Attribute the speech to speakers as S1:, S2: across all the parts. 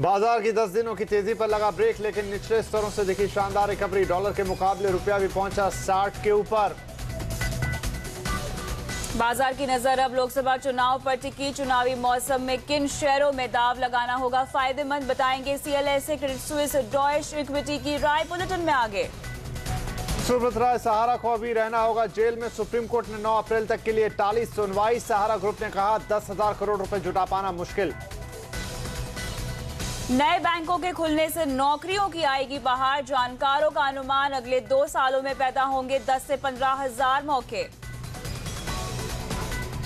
S1: बाजार की 10 दिनों की तेजी पर लगा ब्रेक, लेकिन निचले स्तरों से दिखी शानदार रिकवरी। डॉलर के मुकाबले रुपया भी पहुंचा 60 के ऊपर।
S2: बाजार की नजर अब लोकसभा चुनाव पर टिकी। चुनावी मौसम में किन शेयरों में दाव लगाना होगा फायदेमंद, बताएंगे CLSA, Credit Suisse, Deutsche equity की राय बुलेटिन में आगे।
S1: सुब्रत राय सहारा को अभी रहना होगा जेल में। सुप्रीम कोर्ट ने 9 अप्रैल तक के लिए टाली सुनवाई। सहारा ग्रुप ने कहा 10,000 करोड़ रुपए जुटा पाना मुश्किल।
S2: नए बैंकों के खुलने से नौकरियों की आएगी बहार। जानकारों का अनुमान अगले 2 सालों में पैदा होंगे 10 से 15,000 मौके।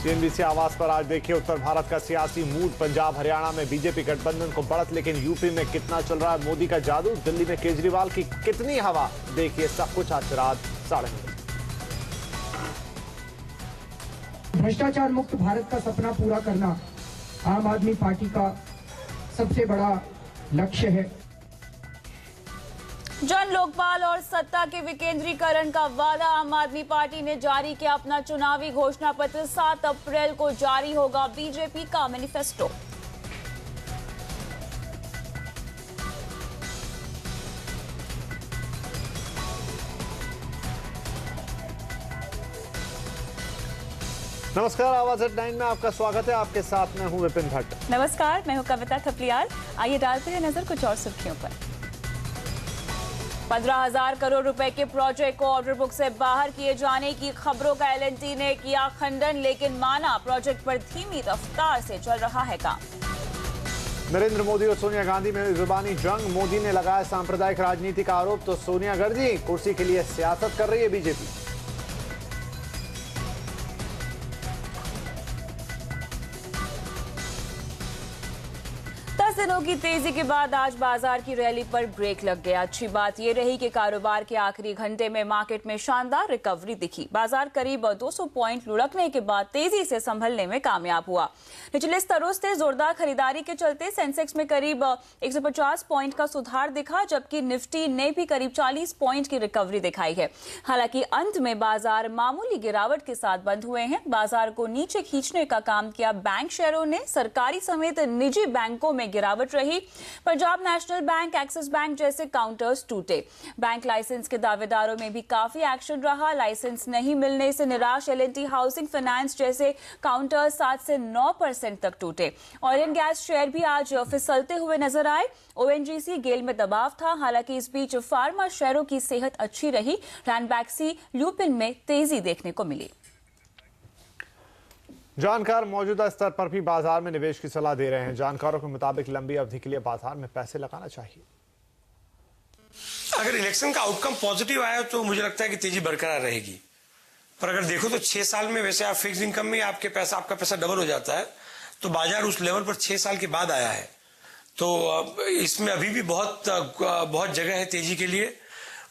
S1: CNBC आवास पर आज देखिए उत्तर भारत का सियासी मूड। पंजाब हरियाणा में बीजेपी गठबंधन को बढ़त, लेकिन यूपी में कितना चल रहा है मोदी का जादू। दिल्ली में केजरीवाल की कितनी हवा, देखिए सब कुछ आज रात 9:30।
S3: भ्रष्टाचार मुक्त भारत का सपना पूरा करना आम आदमी पार्टी का सबसे बड़ा लक्ष्य है।
S2: जन लोकपाल और सत्ता के विकेंद्रीकरण का वादा। आम आदमी पार्टी ने जारी किया अपना चुनावी घोषणा पत्र। 7 अप्रैल को जारी होगा बीजेपी का मैनिफेस्टो।
S1: नमस्कार, आवाज एट 9 में आपका स्वागत है। आपके साथ मैं हूं विपिन भट्ट।
S2: नमस्कार, मैं हूं कविता थपलियाल। आइए डालते हैं नजर कुछ और सुर्खियों पर। 15,000 करोड़ रुपए के प्रोजेक्ट को ऑर्डर बुक से बाहर किए जाने की खबरों का LNT ने किया खंडन, लेकिन माना प्रोजेक्ट पर धीमी रफ्तार से चल रहा है काम।
S1: नरेंद्र मोदी और सोनिया गांधी में जुबानी जंग। मोदी ने लगाया सांप्रदायिक राजनीति का आरोप, तो सोनिया गर्जी कुर्सी के लिए सियासत कर रही है बीजेपी।
S2: 10 दिनों की तेजी के बाद आज बाजार की रैली पर ब्रेक लग गया। अच्छी बात यह रही कि कारोबार के आखिरी घंटे में मार्केट में शानदार रिकवरी दिखी। बाजार करीब 200 पॉइंट लुढ़कने के बाद तेजी से संभलने में कामयाब हुआ। निचले स्तरों से जोरदार खरीदारी के चलते सेंसेक्स में करीब 150 पॉइंट का सुधार दिखा, जबकि निफ्टी ने भी करीब 40 पॉइंट की रिकवरी दिखाई है। हालांकि अंत में बाजार मामूली गिरावट के साथ बंद हुए हैं। बाजार को नीचे खींचने का काम किया बैंक शेयरों ने। सरकारी समेत निजी बैंकों में गिरावट रही। Punjab national bank, axis bank जैसे काउंटर्स टूटे। बैंक लाइसेंस के दावेदारों में भी काफी एक्शन रहा। लाइसेंस नहीं मिलने से निराश L&T हाउसिंग फाइनेंस जैसे काउंटर्स 7 से 9% तक टूटे। ऑयल एंड गैस शेयर भी आज फिसलते हुए नजर आए। ONGC गेल में दबाव था। हालांकि इस बीच फार्मा शेयरों की सेहत अच्छी रही। रैनबैक्सी, ल्यूपिन में तेजी देखने को मिली।
S1: जानकार मौजूदा स्तर पर भी बाजार में निवेश की सलाह दे रहे हैं। जानकारों के मुताबिक लंबी अवधि के लिए बाजार में पैसे लगाना चाहिए।
S4: अगर इलेक्शन का आउटकम पॉजिटिव आया तो मुझे लगता है कि तेजी बरकरार रहेगी। पर अगर देखो तो 6 साल में वैसे आप फिक्स इनकम में आपका पैसा डबल हो जाता है, तो बाजार उस लेवल पर 6 साल के बाद आया है। तो इसमें अभी भी बहुत जगह है तेजी के लिए।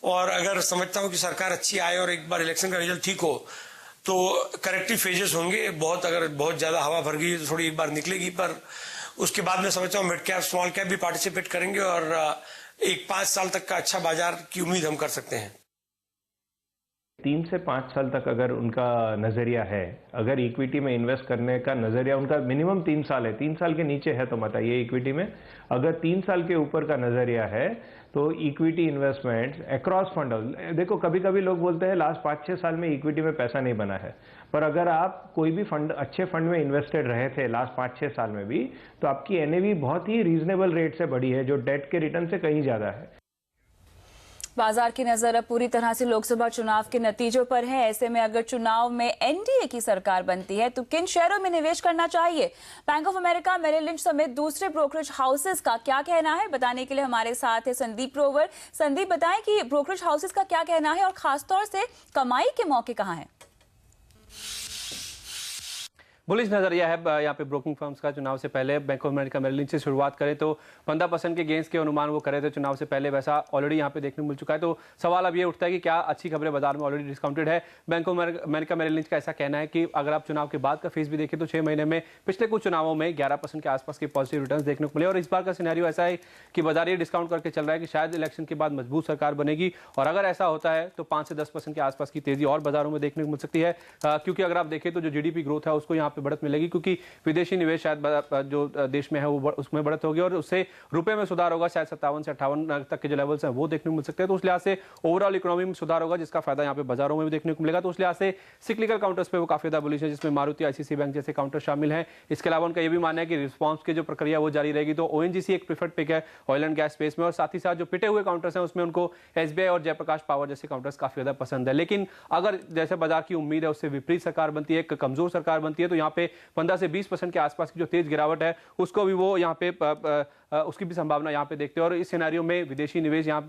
S4: और अगर समझता हूं कि सरकार अच्छी आए और एक बार इलेक्शन का रिजल्ट ठीक हो तो करेक्टिव फेजेस होंगे। अगर बहुत ज्यादा हवा भर गई तो थोड़ी एक बार निकलेगी, पर उसके बाद मैं समझता हूँ मिड कैप स्मॉल कैप भी पार्टिसिपेट करेंगे और एक 5 साल तक का अच्छा बाजार की उम्मीद हम कर सकते हैं।
S5: 3 से 5 साल तक अगर उनका नजरिया है, अगर इक्विटी में इन्वेस्ट करने का नजरिया उनका मिनिमम 3 साल है, 3 साल के नीचे है तो मत आइए इक्विटी में। अगर 3 साल के ऊपर का नजरिया है तो इक्विटी इन्वेस्टमेंट अक्रॉस फंड, देखो कभी कभी लोग बोलते हैं लास्ट 5-6 साल में इक्विटी में पैसा नहीं बना है, पर अगर आप कोई भी फंड अच्छे फंड में इन्वेस्टेड रहे थे लास्ट 5-6 साल में भी, तो आपकी NAV बहुत ही रीजनेबल रेट से बढ़ी है, जो डेट के रिटर्न से कहीं ज्यादा है।
S2: बाजार की नजर अब पूरी तरह से लोकसभा चुनाव के नतीजों पर है। ऐसे में अगर चुनाव में NDA की सरकार बनती है तो किन शेयरों में निवेश करना चाहिए? Bank of America, Merrill Lynch समेत दूसरे ब्रोकरेज हाउसेस का क्या कहना है, बताने के लिए हमारे साथ है संदीप ग्रोवर। संदीप, बताएं कि ब्रोकरेज हाउसेस का क्या कहना है और खासतौर से कमाई के मौके कहां हैं?
S6: बुलिश नजरिया है यहाँ पे ब्रोकिंग फर्म्स का। चुनाव से पहले Bank of America Merrill Lynch से शुरुआत करें तो 15% के गेंस के अनुमान वो करे थे चुनाव से पहले, वैसा ऑलरेडी यहाँ पे देखने मिल चुका है। तो सवाल अब ये उठता है कि क्या अच्छी खबरें बाजार में ऑलरेडी डिस्काउंटेड है? Bank of America Merrill Lynch का ऐसा कहना है कि अगर आप चुनाव के बाद का फेस भी देखें तो 6 महीने में पिछले कुछ चुनावों में 11% के आसपास के पॉजिटिव रिटर्न देखने को मिले। और इस बार का सिनेरियो ऐसा है कि बाजार ये डिस्काउंट करके चल रहा है कि शायद इलेक्शन के बाद मजबूत सरकार बनेगी, और अगर ऐसा होता है तो 5 से 10% के आसपास की तेजी और बाजारों में देखने को मिल सकती है। क्योंकि अगर आप देखें तो जो GDP ग्रोथ है उसको यहाँ पे बढ़त मिलेगी, क्योंकि विदेशी निवेश शायद जो देश में है वो उसमें बढ़त होगी और उससे रुपए में सुधार होगा। शायद 57 से 58 तक के जो लेवल्स हैं वो देखने को मिल सकते हैं। तो उस लिहाज से ओवरऑल इकोनॉमी में सुधार होगा, जिसका फायदा यहाँ पे बाजारों में भी देखने को मिलेगा। तो उस लिहाज से सिक्लिकल काउंटर्स पे वो काफी ज्यादा बुलिश है, जिसमें मारुति, आईसीआईसीआई बैंक जैसे काउंटर शामिल हैं। इसके अलावा उनका ये भी मानना है कि रिस्पॉन्स की जो प्रक्रिया वो जारी रहेगी। तो ओएनजीसी एक प्रीफर्ड पिक है ऑयल एंड गैस स्पेस में, और साथ ही साथ जो पिटे हुए काउंटर्स हैं उसमें उनको एसबीआई और जयप्रकाश पावर जैसे काउंटर्स काफी ज्यादा पसंद है। लेकिन अगर जैसे बाजार की उम्मीद है उससे विपरीत सरकार बनती है, एक कमजोर सरकार बनती है, तो यहाँ पे 15 से 20% के आसपास की जो तेज गिरावट है उसको भी वो यहाँ पे उसकी भी संभावना यहाँ पे देखते हैं। और इस सिनेरियो में विदेशी निवेश यहाँ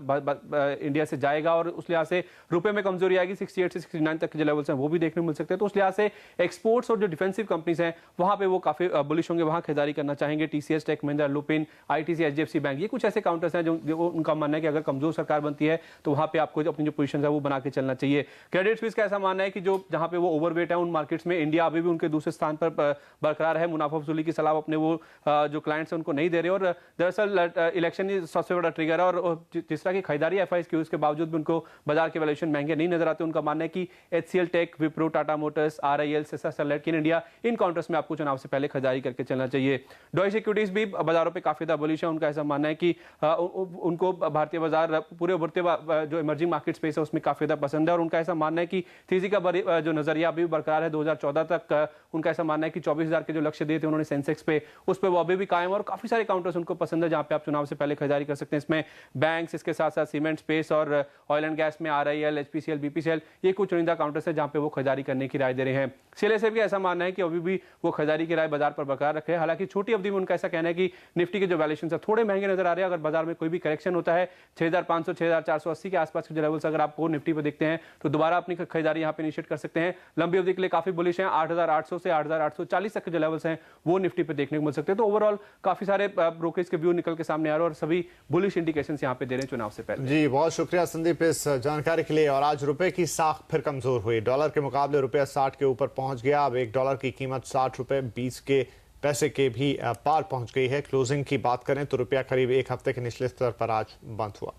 S6: इंडिया से जाएगा और उस लिहाज से रुपए में कमजोरी आएगी। 68 से 69 तक के जो लेवल्स हैं वो भी देखने को मिल सकते हैं। तो उस लिहाज से एक्सपोर्ट्स और जो डिफेंसिव कंपनीज हैं वहां पे वो काफी बुलिश होंगे, वहां खरीदारी करना चाहेंगे। TCS, Tech Mahindra, Lupin, ITC, HDFC bank, ये कुछ ऐसे काउंटर्स हैं जो उनका मानना है कि अगर कमजोर सरकार बनती है तो वहां पे आपको अपनी जो पोजीशन है वो बना के चलना चाहिए। क्रेडिट स्विस का ऐसा मानना है कि जो जहां पे वो ओवरवेट है उन मार्केट्स में इंडिया अभी भी उनके दूसरे स्थान पर बरकरार है। मुनाफा वसूली की सलाह अपने वो जो क्लाइंट्स हैं उनको नहीं दे रहे, और दरअसल इलेक्शन ही सबसे बड़ा ट्रिगर है। और जिस तरह की खरीदारी एफआईएस के बावजूद भी उनको बाजार के वैल्यूएशन महंगे नहीं नजर आते। उनका मानना है कि HCL Tech, Wipro, Tata Motors, RIL, Sesa, Sterlite, Cairn India, इन काउंटर्स में आपको चुनाव से पहले खरीदारी करके चलना चाहिए। डॉइश इक्विटीज भी बाजारों पे काफी ज्यादा बुलिश है। उनका ऐसा मानना है कि उनको भारतीय बाजार पूरे उभरते जो इमर्जिंग मार्केट स्पेस है उसमें काफी ज्यादा पसंद है। और उनका ऐसा मानना है कि तेजी का जो नजरिया अभी बरकरार है 2014 तक। उनका ऐसा मानना है कि 24,000 के जो लक्ष्य दिए थे उन्होंने सेंसेक्स पे, उस पर वो अभी भी कायम, और काफी सारे काउंटर्स उनको पसंद है जहां पे आप चुनाव से पहले खरीदारी कर सकते हैं। इसमें बैंक्स, इसके साथ साथ सीमेंट स्पेस और ऑयल एंड गैस में आरआईएल, एचपीसीएल, बीपीसीएल, ये कुछ चुनिंदा काउंटर्स है जहां पे वो खरीदारी करने की राय दे रहे हैं। सीएलएसए भी ऐसा मानना है कि अभी भी वो खरीदारी की राय बाजार पर बरकरार रखे। हालांकि छोटी अवधि में उनका ऐसा कहना है कि निफ्टी के जो वैल्यूएशन है थोड़े महंगे नजर आ रहे हैं। अगर बाजार में कोई भी करेक्शन होता है 6,500, 6,480 के आसपास के जो लेवल्स अगर आपको निफ्टी पे देखते हैं तो दोबारा अपनी खरीदारी यहाँ पे इनिशिएट कर सकते हैं। लंबी अवधि के लिए काफी बुलिश हैं। 8,800 से 8,840 तक के जो लेवल्स हैं वो निफ्टी पे देखने को मिल सकते हैं। तो ओवरऑल काफी सारे ब्रोकरेज के व्यू निकल के सामने आ रहे हैं और सभी बुलिश इंडिकेशंस यहाँ पे दे रहे हैं चुनाव से पहले।
S1: जी, बहुत शुक्रिया संदीप इस जानकारी के लिए। और आज रुपए की साख फिर कमजोर हुई। डॉलर के मुकाबले रुपया 60 के ऊपर पहुंच गया। अब $1 की कीमत 60 रुपए 20 के पैसे के भी पार पहुंच गई है। क्लोजिंग की बात करें तो रुपया करीब एक हफ्ते के निचले स्तर पर आज बंद हुआ।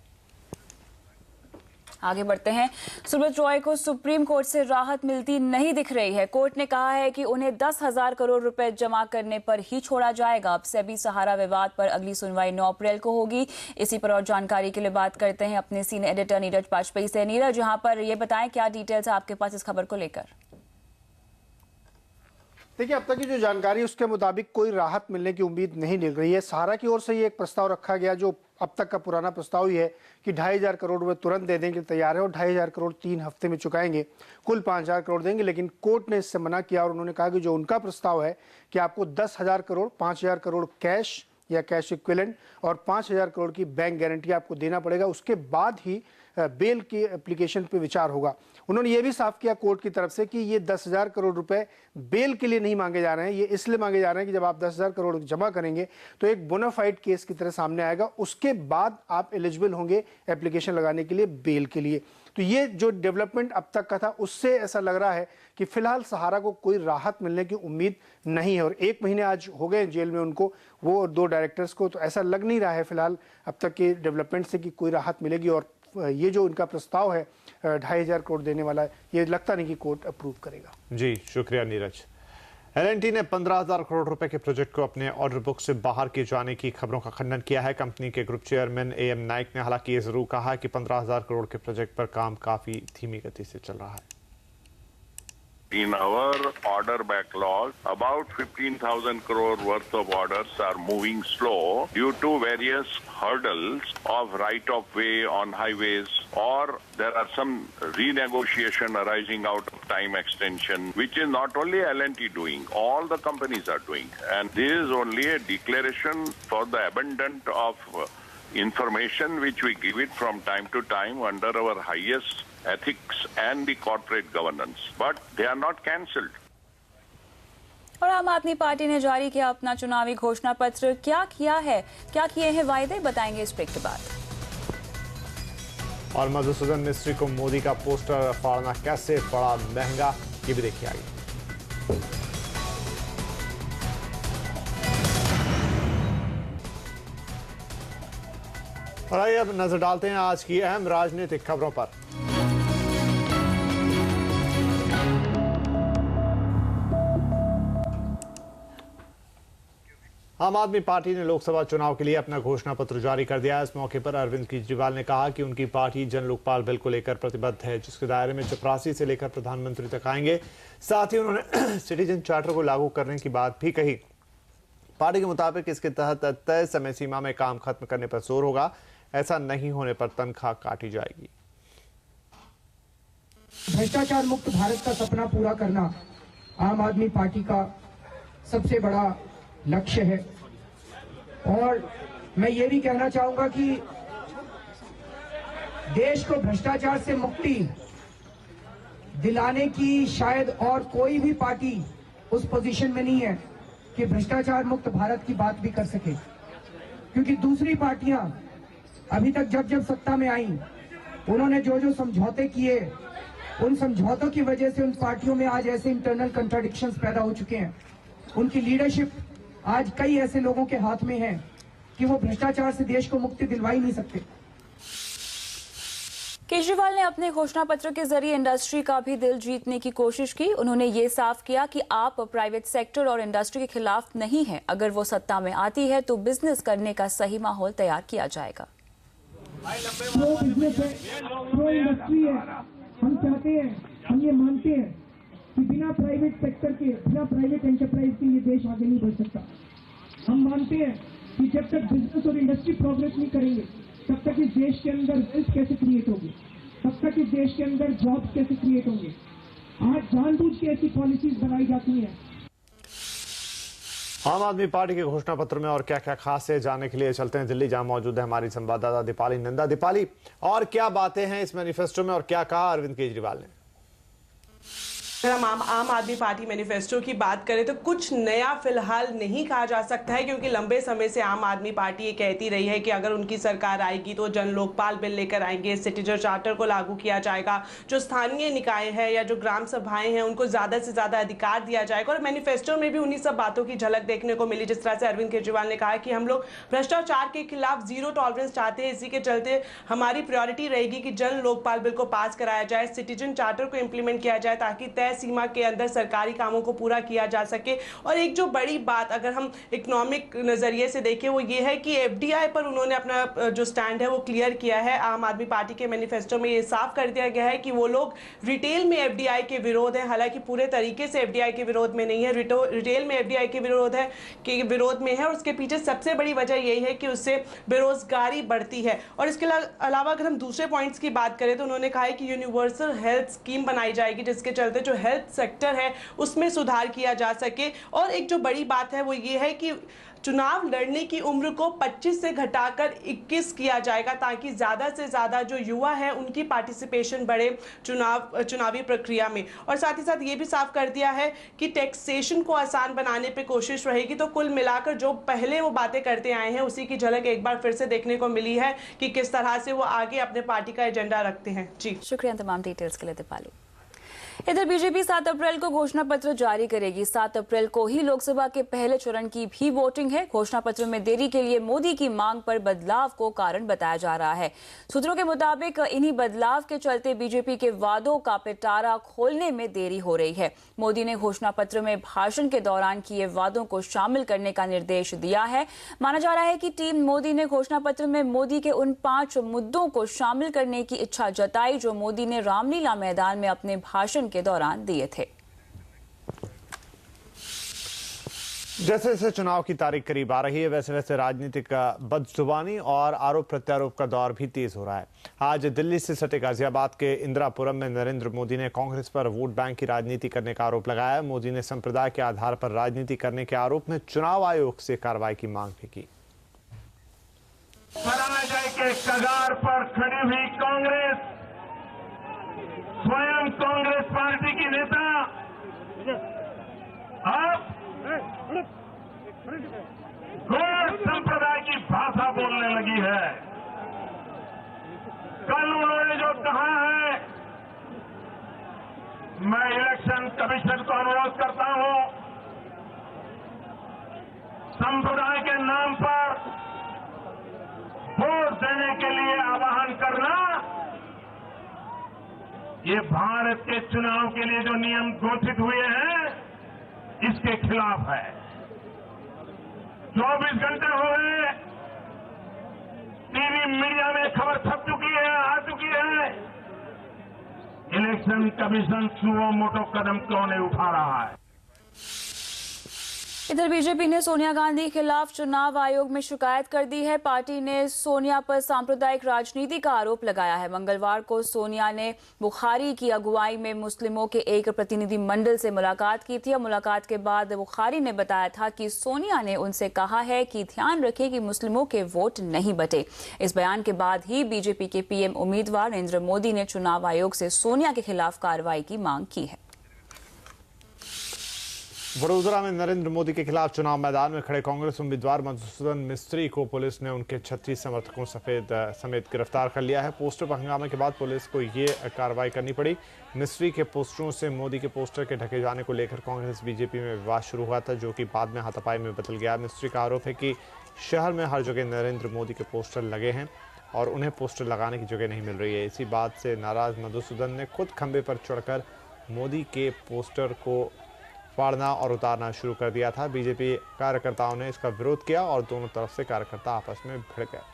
S2: आगे बढ़ते हैं। सुब्रत रॉय को सुप्रीम कोर्ट से राहत मिलती नहीं दिख रही है। कोर्ट ने कहा है कि उन्हें 10,000 करोड़ रुपए जमा करने पर ही छोड़ा जाएगा। अब सेबी सहारा विवाद पर अगली सुनवाई 9 अप्रैल को होगी। इसी पर और जानकारी के लिए बात करते हैं अपने सीनियर एडिटर नीरज बाजपेयी से। नीरज, यहाँ पर ये बताएं क्या डिटेल्स है आपके पास इस खबर को लेकर?
S7: देखिए, अब तक की जो जानकारी उसके मुताबिक कोई राहत मिलने की उम्मीद नहीं मिल रही है। सहारा की ओर से ये एक प्रस्ताव रखा गया जो अब तक का पुराना प्रस्ताव ही है कि 2,500 करोड़ रुपए तुरंत देने के लिए तैयार है और 2,500 करोड़ 3 हफ्ते में चुकाएंगे। कुल 5,000 करोड़ देंगे, लेकिन कोर्ट ने इससे मना किया और उन्होंने कहा कि जो उनका प्रस्ताव है कि आपको 10,000 करोड़, 5,000 करोड़ कैश या कैश इक्विवेलेंट और 5,000 करोड़ की बैंक गारंटी आपको देना पड़ेगा। उसके बाद ही बेल की एप्लीकेशन पे विचार होगा। उन्होंने ये भी साफ किया कोर्ट की तरफ से कि ये 10,000 करोड़ रुपए बेल के लिए नहीं मांगे जा रहे हैं। ये इसलिए मांगे जा रहे हैं कि जब आप 10,000 करोड़ जमा करेंगे तो एक बोनाफाइड केस की तरह सामने आएगा, उसके बाद आप एलिजिबल होंगे एप्लीकेशन लगाने के लिए बेल के लिए। तो ये जो डेवलपमेंट अब तक का था उससे ऐसा लग रहा है कि फिलहाल सहारा को कोई राहत मिलने की उम्मीद नहीं है। और 1 महीने आज हो गए जेल में उनको, वो और 2 डायरेक्टर्स को, तो ऐसा लग नहीं रहा है फिलहाल अब तक के डेवलपमेंट से कि कोई राहत मिलेगी। और ये जो इनका प्रस्ताव है 2,500 करोड़ देने वाला, ये लगता नहीं कि कोर्ट अप्रूव करेगा।
S1: जी, शुक्रिया नीरज। एल&टी ने 15,000 करोड़ रुपए के प्रोजेक्ट को अपने ऑर्डर बुक से बाहर किए जाने की खबरों का खंडन किया है। कंपनी के ग्रुप चेयरमैन AM नाइक ने हालांकि ये जरूर कहा कि 15,000 करोड़ के प्रोजेक्ट पर काम काफी धीमी गति से चल रहा है।
S8: In our order backlog, about 15,000 crore worth of orders are moving slow due to various hurdles of right of way on highways, or there are some renegotiation arising out of time extension, which is not only L&T doing, all the companies are doing. And this is only a declaration for the abundance of information which we give it from time to time under our highest ethics and the corporate governance, but they are not cancelled.
S2: और आम आदमी party ने जारी किया अपना चुनावी घोषणा पत्र। क्या किया है, क्या किए हैं वायदे, बताएंगे इस ब्रेक के बाद।
S1: और मधुसूदन मिस्त्री को मोदी का पोस्टर फाड़ना कैसे पड़ा महंगा, ये भी देखिए आगे। और आइए अब नजर डालते हैं आज की अहम राजनीतिक खबरों पर। आम आदमी पार्टी ने लोकसभा चुनाव के लिए अपना घोषणा पत्र जारी कर दिया है। इस मौके पर अरविंद केजरीवाल ने कहा कि उनकी पार्टी जन लोकपाल बिल को लेकर प्रतिबद्ध है, जिसके दायरे में चपरासी से लेकर प्रधानमंत्री तक आएंगे। साथ ही उन्होंने सिटीजन चार्टर को लागू करने की बात भी कही। पार्टी के मुताबिक इसके तहत तय समय सीमा में काम खत्म करने पर जोर होगा। ऐसा नहीं होने पर तनख्वाह काटी जाएगी।
S3: भ्रष्टाचार मुक्त भारत का सपना पूरा करना आम आदमी पार्टी का सबसे बड़ा लक्ष्य है। और मैं ये भी कहना चाहूंगा कि देश को भ्रष्टाचार से मुक्ति दिलाने की शायद और कोई भी पार्टी उस पोजीशन में नहीं है कि भ्रष्टाचार मुक्त भारत की बात भी कर सके, क्योंकि दूसरी पार्टियां अभी तक जब सत्ता में आई उन्होंने जो समझौते किए, उन समझौतों की वजह से उन पार्टियों में आज ऐसे इंटरनल कंट्राडिक्शंस पैदा हो चुके हैं। उनकी लीडरशिप आज कई ऐसे लोगों के हाथ में है कि वो भ्रष्टाचार से देश को मुक्ति दिलवा ही नहीं सकते।
S2: केजरीवाल ने अपने घोषणा पत्र के जरिए इंडस्ट्री का भी दिल जीतने की कोशिश की। उन्होंने ये साफ किया कि आप प्राइवेट सेक्टर और इंडस्ट्री के खिलाफ नहीं हैं। अगर वो सत्ता में आती है तो बिजनेस करने का सही माहौल तैयार किया जाएगा।
S3: प्रो बिजनेस है, प्रो इंडस्ट्री है। हम चाहते हैं, हम ये मानते हैं कि बिना प्राइवेट सेक्टर के, बिना प्राइवेट एंटरप्राइज के ये देश आगे नहीं बढ़ सकता। हम मानते हैं कि जब तक बिजनेस और इंडस्ट्री प्रोग्रेस नहीं करेंगे तब तक इस देश के अंदर वेल्थ कैसे क्रिएट होगी, तब तक इस देश के अंदर जॉब्स कैसे क्रिएट होंगे। आज जानबूझ के ऐसी पॉलिसीज बनाई जाती हैं।
S1: आम आदमी पार्टी के घोषणा पत्र में और क्या क्या खास है, जानने के लिए चलते हैं दिल्ली, जहां मौजूद है हमारी संवाददाता दीपाली नंदा। दीपाली, और क्या बातें हैं इस मैनिफेस्टो में और क्या कहा अरविंद केजरीवाल ने?
S9: अगर हम आम आदमी पार्टी मैनिफेस्टो की बात करें तो कुछ नया फिलहाल नहीं कहा जा सकता है, क्योंकि लंबे समय से आम आदमी पार्टी ये कहती रही है कि अगर उनकी सरकार आएगी तो जन लोकपाल बिल लेकर आएंगे, सिटीजन चार्टर को लागू किया जाएगा, जो स्थानीय निकाय है या जो ग्राम सभाएं हैं उनको ज्यादा से ज्यादा अधिकार दिया जाएगा। और मैनिफेस्टो में भी उन्हीं सब बातों की झलक देखने को मिली। जिस तरह से अरविंद केजरीवाल ने कहा कि हम लोग भ्रष्टाचार के खिलाफ जीरो टॉलरेंस चाहते हैं, इसी के चलते हमारी प्रायोरिटी रहेगी कि जन लोकपाल बिल को पास कराया जाए, सिटीजन चार्टर को इंप्लीमेंट किया जाए ताकि तय सीमा के अंदर सरकारी कामों को पूरा किया जा सके। और एक जो बड़ी बात अगर हम इकोनॉमिक नजरिए से देखें वो ये है कि एफडीआई पर उन्होंने अपना जो स्टैंड है वो क्लियर किया है। आम आदमी पार्टी के मैनिफेस्टो में ये साफ कर दिया गया है कि वो लोग रिटेल में एफडीआई के विरोध है, हालांकि पूरे तरीके से एफडीआई के विरोध में नहीं है, रिटेल में एफडीआई के विरोध में है। और उसके पीछे सबसे बड़ी वजह यही है कि उससे बेरोजगारी बढ़ती है। और इसके अलावा अगर हम दूसरे पॉइंट्स की बात करें तो उन्होंने कहा है कि यूनिवर्सल हेल्थ स्कीम बनाई जाएगी, जिसके चलते जो हेल्थ सेक्टर है उसमें सुधार किया जा सके। और एक जो बड़ी बात है वो ये है कि चुनाव लड़ने की उम्र को 25 से घटाकर 21 किया जाएगा, ताकि ज्यादा से ज्यादा जो युवा है उनकी पार्टिसिपेशन बढ़े चुनावी प्रक्रिया में। और साथ ही साथ ये भी साफ कर दिया है कि टैक्सेशन को आसान बनाने पे कोशिश रहेगी। तो कुल मिलाकर जो पहले वो बातें करते आए हैं उसी की झलक एक बार फिर से देखने को मिली है कि किस तरह से वो आगे अपने पार्टी का एजेंडा रखते हैं। जी
S2: शुक्रिया तमाम डिटेल्स के लिए दीपाली। इधर बीजेपी 7 अप्रैल को घोषणा पत्र जारी करेगी। 7 अप्रैल को ही लोकसभा के पहले चरण की भी वोटिंग है। घोषणा पत्र में देरी के लिए मोदी की मांग पर बदलाव को कारण बताया जा रहा है। सूत्रों के मुताबिक इन्हीं बदलाव के चलते बीजेपी के वादों का पिटारा खोलने में देरी हो रही है। मोदी ने घोषणा पत्र में भाषण के दौरान किए वादों को शामिल करने का निर्देश दिया है। माना जा रहा है कि टीम मोदी ने घोषणा पत्र में मोदी के उन 5 मुद्दों को शामिल करने की इच्छा जताई जो मोदी ने रामलीला मैदान में अपने भाषण के दौरान दिए थे।
S1: जैसे जैसे चुनाव की तारीख करीब आ रही है वैसे वैसे राजनीतिक बदजुबानी और आरोप प्रत्यारोप का दौर भी तेज हो रहा है। आज दिल्ली से सटे गाजियाबाद के इंदिरापुरम में नरेंद्र मोदी ने कांग्रेस पर वोट बैंक की राजनीति करने का आरोप लगाया। मोदी ने संप्रदाय के आधार पर राजनीति करने के आरोप में चुनाव आयोग से कार्रवाई की मांग भी की।
S10: पराजय के कगार पर खड़ी हुई कांग्रेस, स्वयं कांग्रेस पार्टी की नेता अब गौड़ संप्रदाय की भाषा बोलने लगी है। कल उन्होंने जो कहा है, मैं इलेक्शन कमीशन को अनुरोध करता हूं, संप्रदाय के नाम पर वोट देने के लिए आह्वान करना, ये भारत के चुनाव के लिए जो नियम घोषित हुए हैं इसके खिलाफ है। 24 घंटे हो गए, टीवी मीडिया में खबर छप चुकी है, आ चुकी है, इलेक्शन कमीशन सुओ मोटो कदम क्यों नहीं उठा रहा है।
S2: इधर बीजेपी ने सोनिया गांधी के खिलाफ चुनाव आयोग में शिकायत कर दी है। पार्टी ने सोनिया पर सांप्रदायिक राजनीति का आरोप लगाया है। मंगलवार को सोनिया ने बुखारी की अगुवाई में मुस्लिमों के एक प्रतिनिधि मंडल से मुलाकात की थी। मुलाकात के बाद बुखारी ने बताया था कि सोनिया ने उनसे कहा है कि ध्यान रखें कि मुस्लिमों के वोट नहीं बटे। इस बयान के बाद ही बीजेपी के पीएम उम्मीदवार नरेंद्र मोदी ने चुनाव आयोग से सोनिया के खिलाफ कार्रवाई की मांग की है।
S1: वडोदरा में नरेंद्र मोदी के खिलाफ चुनाव मैदान में खड़े कांग्रेस उम्मीदवार मधुसूदन मिस्त्री को पुलिस ने उनके 36 समर्थकों समेत गिरफ्तार कर लिया है। पोस्टर पर हंगामे के बाद पुलिस को ये कार्रवाई करनी पड़ी। मिस्त्री के पोस्टरों से मोदी के पोस्टर के ढके जाने को लेकर कांग्रेस बीजेपी में विवाद शुरू हुआ था, जो कि बाद में हाथापाई में बदल गया। मिस्त्री का आरोप है कि शहर में हर जगह नरेंद्र मोदी के पोस्टर लगे हैं और उन्हें पोस्टर लगाने की जगह नहीं मिल रही है। इसी बात से नाराज मधुसूदन ने खुद खंबे पर चढ़कर मोदी के पोस्टर को फाड़ना और उतारना शुरू कर दिया था। बीजेपी कार्यकर्ताओं ने इसका विरोध किया और दोनों तरफ से कार्यकर्ता आपस में भिड़ गए।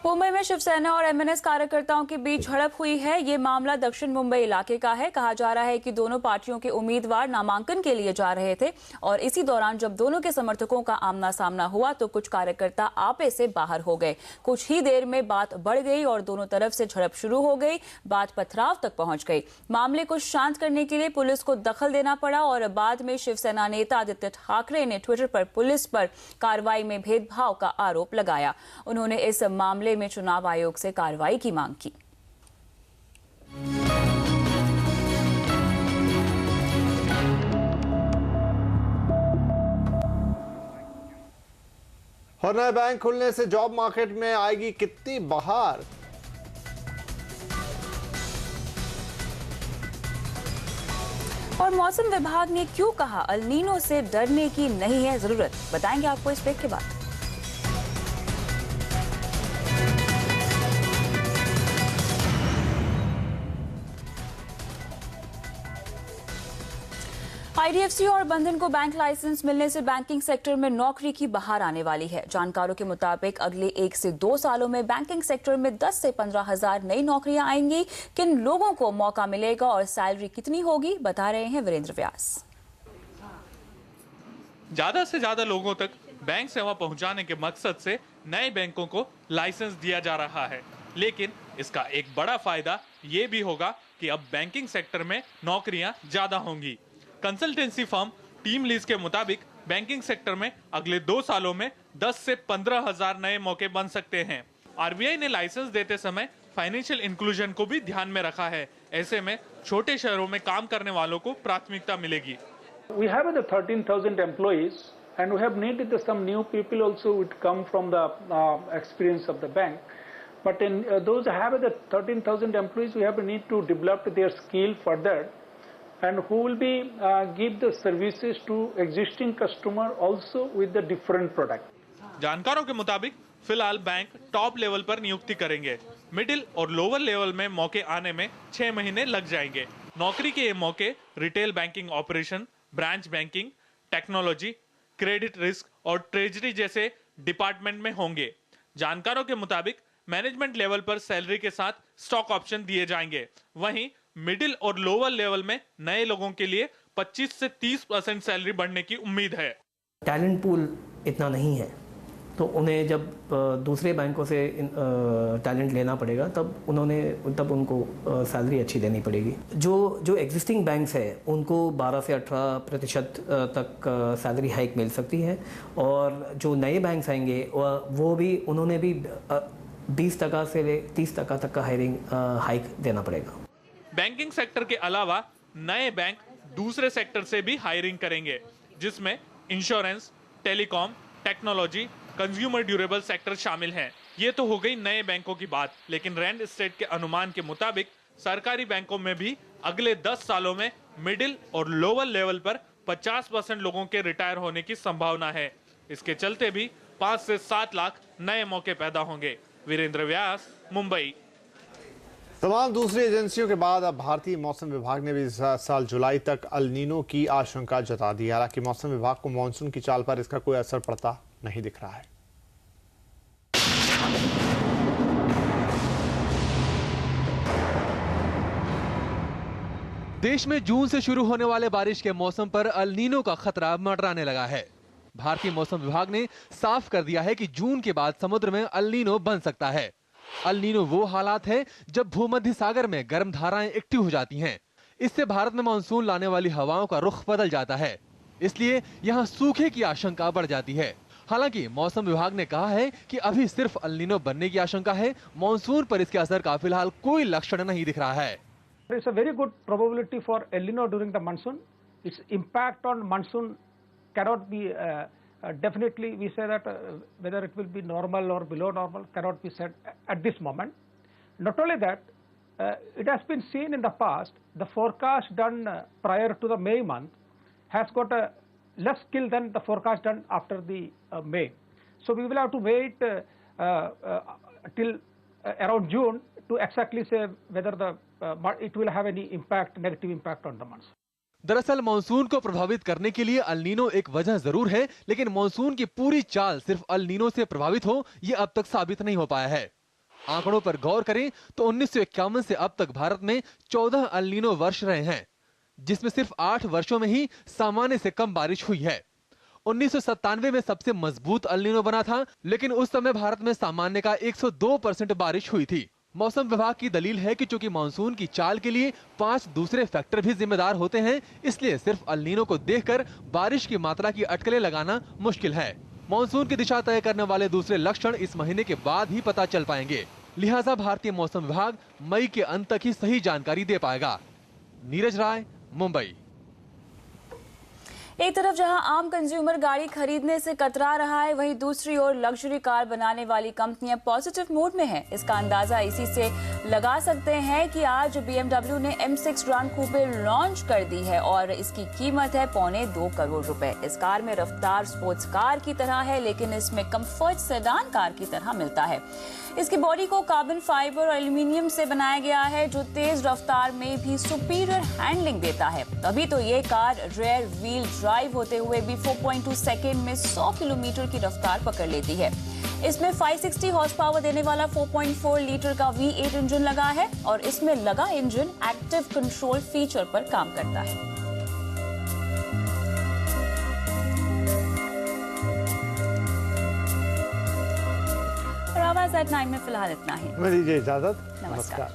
S2: मुंबई में शिवसेना और एमएनएस कार्यकर्ताओं के बीच झड़प हुई है। ये मामला दक्षिण मुंबई इलाके का है। कहा जा रहा है कि दोनों पार्टियों के उम्मीदवार नामांकन के लिए जा रहे थे और इसी दौरान जब दोनों के समर्थकों का आमना सामना हुआ तो कुछ कार्यकर्ता आपे से बाहर हो गए। कुछ ही देर में बात बढ़ गई और दोनों तरफ से झड़प शुरू हो गई। बात पथराव तक पहुंच गई। मामले को शांत करने के लिए पुलिस को दखल देना पड़ा और बाद में शिवसेना नेता आदित्य ठाकरे ने ट्विटर पर पुलिस पर कार्रवाई में भेदभाव का आरोप लगाया। उन्होंने इस मामले में चुनाव आयोग से कार्रवाई की मांग की।
S1: और नए बैंक खुलने से जॉब मार्केट में आएगी कितनी बहार।
S2: और मौसम विभाग ने क्यों कहा अल नीनो से डरने की नहीं है जरूरत, बताएंगे आपको इस ब्रेक के बाद। आईडीएफसी और बंधन को बैंक लाइसेंस मिलने से बैंकिंग सेक्टर में नौकरी की बहार आने वाली है। जानकारों के मुताबिक अगले 1 से 2 सालों में बैंकिंग सेक्टर में 10 से 15 हजार नई नौकरियां आएंगी। किन लोगों को मौका मिलेगा और सैलरी कितनी होगी, बता रहे हैं वीरेंद्र व्यास।
S11: ज्यादा से ज्यादा लोगों तक बैंक सेवा पहुंचाने के मकसद से नए बैंकों को लाइसेंस दिया जा रहा है, लेकिन इसका एक बड़ा फायदा ये भी होगा कि अब बैंकिंग सेक्टर में नौकरियां ज्यादा होंगी। कंसल्टेंसी फर्म टीम लीज के मुताबिक बैंकिंग सेक्टर में अगले 2 सालों में 10 से 15 हजार नए मौके बन सकते हैं। आरबीआई ने लाइसेंस देते समय फाइनेंशियल इंक्लूजन को भी ध्यान में रखा है। ऐसे में छोटे शहरों में काम करने वालों को प्राथमिकता मिलेगी।
S12: We have the 13,000 employees and we have needed some new people also would come from the experience of the bank. But in those have the 13,000 employees, we have need to develop their skill further. And who will be give the services to existing customer also with the different product.
S11: जानकारों के मुताबिक फिलहाल bank top level पर नियुक्ति करेंगे। Middle और lower level में मौके आने में 6 महीने लग जाएंगे। नौकरी के ये मौके retail banking operation, branch banking, technology, credit risk और ट्रेजरी जैसे डिपार्टमेंट में होंगे। जानकारों के मुताबिक मैनेजमेंट लेवल पर सैलरी के साथ स्टॉक ऑप्शन दिए जाएंगे। वहीं मिडिल और लोअर लेवल में नए लोगों के लिए 25 से 30% सैलरी बढ़ने की उम्मीद है।
S13: टैलेंट पूल इतना नहीं है, तो उन्हें जब दूसरे बैंकों से टैलेंट लेना पड़ेगा तब उनको सैलरी अच्छी देनी पड़ेगी। जो एग्जिस्टिंग बैंक्स है उनको 12 से 18% तक सैलरी हाइक मिल सकती है और जो नए बैंक्स आएंगे वो भी उन्होंने भी 20% से 30% तक का हायरिंग हाइक देना पड़ेगा।
S11: बैंकिंग सेक्टर के अलावा नए बैंक दूसरे सेक्टर से भी हायरिंग करेंगे, जिसमें insurance, telecom, technology, consumer durable sector शामिल हैं। ये तो हो गई नए बैंकों की बात, लेकिन रैंड स्टेट के अनुमान के मुताबिक सरकारी बैंकों में भी अगले 10 सालों में मिडिल और लोअर लेवल पर 50% लोगों के रिटायर होने की संभावना है। इसके चलते भी 5 से 7 लाख नए मौके पैदा होंगे। वीरेंद्र व्यास, मुंबई।
S1: तमाम दूसरी एजेंसियों के बाद अब भारतीय मौसम विभाग ने भी इस साल जुलाई तक अल नीनो की आशंका जता दी। हालांकि मौसम विभाग को मानसून की चाल पर इसका कोई असर पड़ता नहीं दिख रहा है।
S14: देश में जून से शुरू होने वाले बारिश के मौसम पर अल नीनो का खतरा मंडराने लगा है। भारतीय मौसम विभाग ने साफ कर दिया है कि जून के बाद समुद्र में अल नीनो बन सकता है। अल नीनो वो हालात है जब भूमध्य सागर में गर्म धाराएं एक्टिव हो जाती हैं। इससे भारत में मानसून लाने वाली हवाओं का रुख बदल जाता है, इसलिए यहाँ सूखे की आशंका बढ़ जाती है। हालांकि मौसम विभाग ने कहा है कि अभी सिर्फ अल नीनो बनने की आशंका है, मानसून पर इसके असर का फिलहाल कोई लक्षण नहीं दिख रहा है।
S12: There is a very good probability for El Nino during the monsoon. Its impact on monsoon cannot be definitely, we say that whether it will be normal or below normal cannot be said at this moment. Not only that, it has been seen in the past, the forecast done prior to the May month has got a less skill than the forecast done after the May. So we will have to wait till around June to exactly say whether it will have any impact, negative impact on the monsoon.
S14: दरअसल monsoon को प्रभावित करने के लिए El Nino एक वजह जरूर है, लेकिन मानसून की पूरी चाल सिर्फ अल नीनो से प्रभावित हो ये अब तक साबित नहीं हो पाया है। आंकड़ों पर गौर करें तो 1951 से अब तक भारत में 14 अल नीनो वर्ष रहे हैं, जिसमें सिर्फ 8 वर्षों में ही सामान्य से कम बारिश हुई है। 1997 में सबसे मजबूत अल नीनो बना था, लेकिन उस समय भारत में सामान्य का 102% बारिश हुई थी। मौसम विभाग की दलील है कि चूंकि मानसून की चाल के लिए 5 दूसरे फैक्टर भी जिम्मेदार होते हैं, इसलिए सिर्फ अल नीनो को देखकर बारिश की मात्रा की अटकलें लगाना मुश्किल है। मानसून की दिशा तय करने वाले दूसरे लक्षण इस महीने के बाद ही पता चल पाएंगे, लिहाजा भारतीय मौसम विभाग मई के अंत तक ही सही जानकारी दे पाएगा। नीरज राय, मुंबई।
S2: एक तरफ जहां आम कंज्यूमर गाड़ी खरीदने से कतरा रहा है, वहीं दूसरी ओर लग्जरी कार बनाने वाली कंपनियां पॉजिटिव मूड में हैं। इसका अंदाजा इसी से लगा सकते हैं कि आज BMW ने M6 ग्रैंड कूपे लॉन्च कर दी है और इसकी कीमत है $2.25 करोड़। इस कार में रफ्तार स्पोर्ट्स कार की तरह है, लेकिन इसमें कंफर्ट सेडान कार की तरह मिलता है। इसकी बॉडी को कार्बन फाइबर और एल्यूमिनियम से बनाया गया है, जो तेज रफ्तार में भी सुपीरियर हैंडलिंग देता है। अभी तो ये कार रेयर व्हील ड्राइव होते हुए भी 4.2 सेकेंड में 100 किलोमीटर की रफ्तार पकड़ लेती है। इसमें 560 हॉर्स पावर देने वाला 4.4 लीटर का V8 इंजन लगा है और इसमें लगा इंजन एक्टिव कंट्रोल फीचर पर काम करता है। आवाज एट 9 में फिलहाल इतना ही।
S1: मुझे दीजिए इजाजत।
S2: नमस्कार।